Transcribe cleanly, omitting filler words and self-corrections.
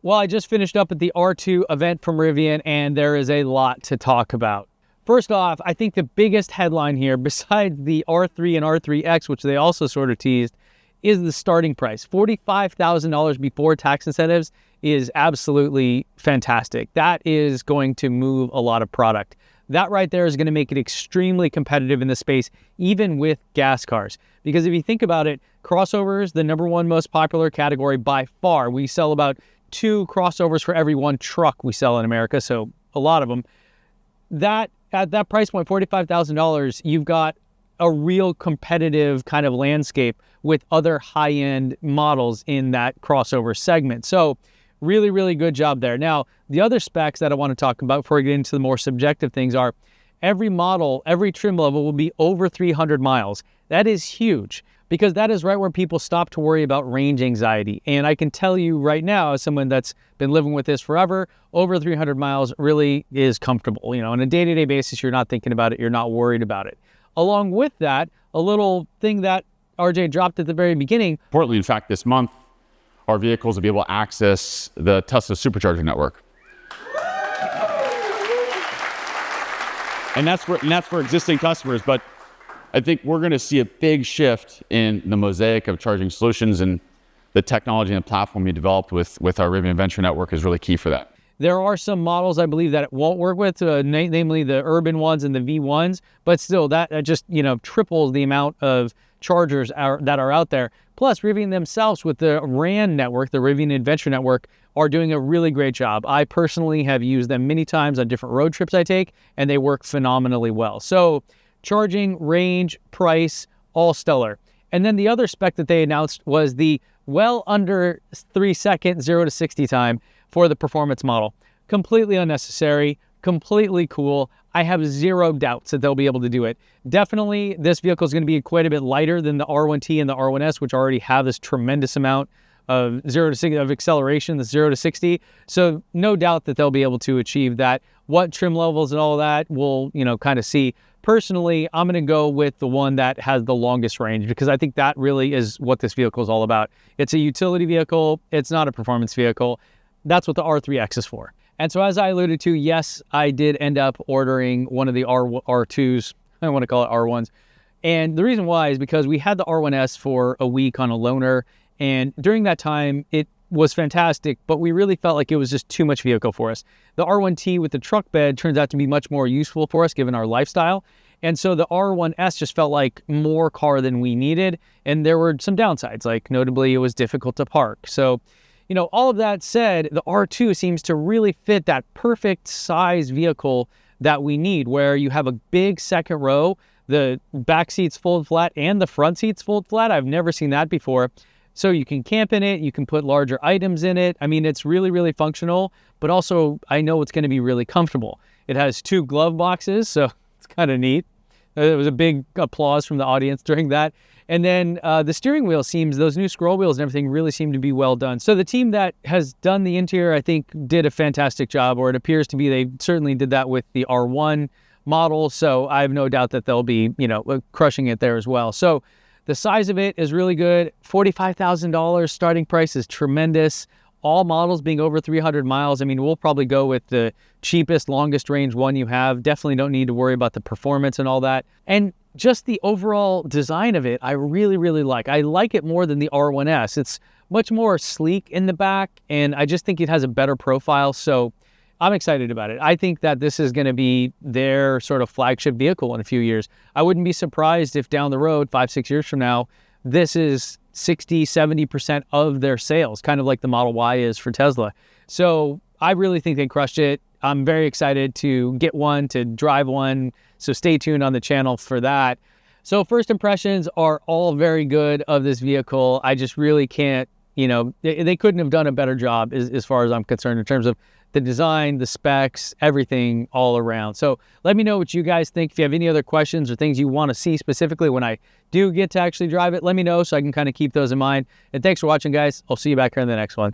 Well, I just finished up at the R2 event from Rivian, and there is a lot to talk about. First off, I think the biggest headline here, besides the R3 and R3X, which they also sort of teased, is the starting price. $45,000 before tax incentives is absolutely fantastic. That is going to move a lot of product. That right there is going to make it extremely competitive in the space, even with gas cars. Because if you think about it, crossovers, the #1 most popular category by far. We sell about 2 crossovers for every 1 truck we sell in America, so a lot of them. That at that price point, $45,000, you've got a real competitive kind of landscape with other high-end models in that crossover segment. So really, really good job there. Now, the other specs that I want to talk about before we get into the more subjective things are every model, every trim level will be over 300 miles. That is huge because that is right where people stop to worry about range anxiety. And I can tell you right now, as someone that's been living with this forever, over 300 miles really is comfortable. You know, on a day-to-day basis, you're not thinking about it, you're not worried about it. Along with that, a little thing that RJ dropped at the very beginning. Importantly, in fact, this month, our vehicles will be able to access the Tesla supercharging network. And that's for existing customers, but I think we're going to see a big shift in the mosaic of charging solutions, and the technology and the platform we developed with our Rivian Venture Network is really key for that. There are some models I believe that it won't work with, namely the urban ones and the V1s, but still that just, triples the amount of chargers that are out there. Plus, Rivian themselves with the RAN network, the Rivian Adventure Network, are doing a really great job. I personally have used them many times on different road trips I take, and they work phenomenally well. So charging, range, price, all stellar. And then the other spec that they announced was the well under 3-second 0 to 60 time for the performance model. Completely unnecessary, completely cool. I have zero doubts that they'll be able to do it. Definitely, this vehicle is going to be quite a bit lighter than the R1T and the R1S, which already have this tremendous amount of 0 to 60 of acceleration, the 0 to 60. So no doubt that they'll be able to achieve that. What trim levels and all that, we'll kind of see. Personally, I'm going to go with the one that has the longest range because I think that really is what this vehicle is all about. It's a utility vehicle. It's not a performance vehicle. That's what the R3X is for. And so as I alluded to, yes, I did end up ordering one of the R2s. I don't want to call it R1s. And the reason why is because we had the R1S for a week on a loaner. And during that time, it was fantastic, but we really felt like it was just too much vehicle for us. The R1T with the truck bed turns out to be much more useful for us given our lifestyle. And so the R1S just felt like more car than we needed. And there were some downsides, like notably it was difficult to park. So, all of that said, the R2 seems to really fit that perfect size vehicle that we need, where you have a big second row, the back seats fold flat and the front seats fold flat. I've never seen that before. So you can camp in it, you can put larger items in it. I mean, it's really, really functional, but also I know it's going to be really comfortable. It has 2 glove boxes, so it's kind of neat. There was a big applause from the audience during that. And then the steering wheel those new scroll wheels and everything really seem to be well done. So the team that has done the interior, I think, did a fantastic job, or it appears to be. They certainly did that with the R1 model. So I have no doubt that they'll be, crushing it there as well. So the size of it is really good. $45,000 starting price is tremendous. All models being over 300 miles. I mean, we'll probably go with the cheapest, longest range one you have. Definitely don't need to worry about the performance and all that. And just the overall design of it, I really, really like. I like it more than the R1S. It's much more sleek in the back, and I just think it has a better profile. So I'm excited about it. I think that this is going to be their sort of flagship vehicle in a few years. I wouldn't be surprised if down the road, 5-6 years from now, this is 60-70% of their sales, kind of like the Model Y is for Tesla. So I really think they crushed it. I'm very excited to get one, to drive one. So stay tuned on the channel for that. So first impressions are all very good of this vehicle. I just really can't, they couldn't have done a better job as far as I'm concerned in terms of the design, the specs, everything all around. So let me know what you guys think. If you have any other questions or things you want to see specifically when I do get to actually drive it, let me know so I can kind of keep those in mind. And thanks for watching, guys. I'll see you back here in the next one.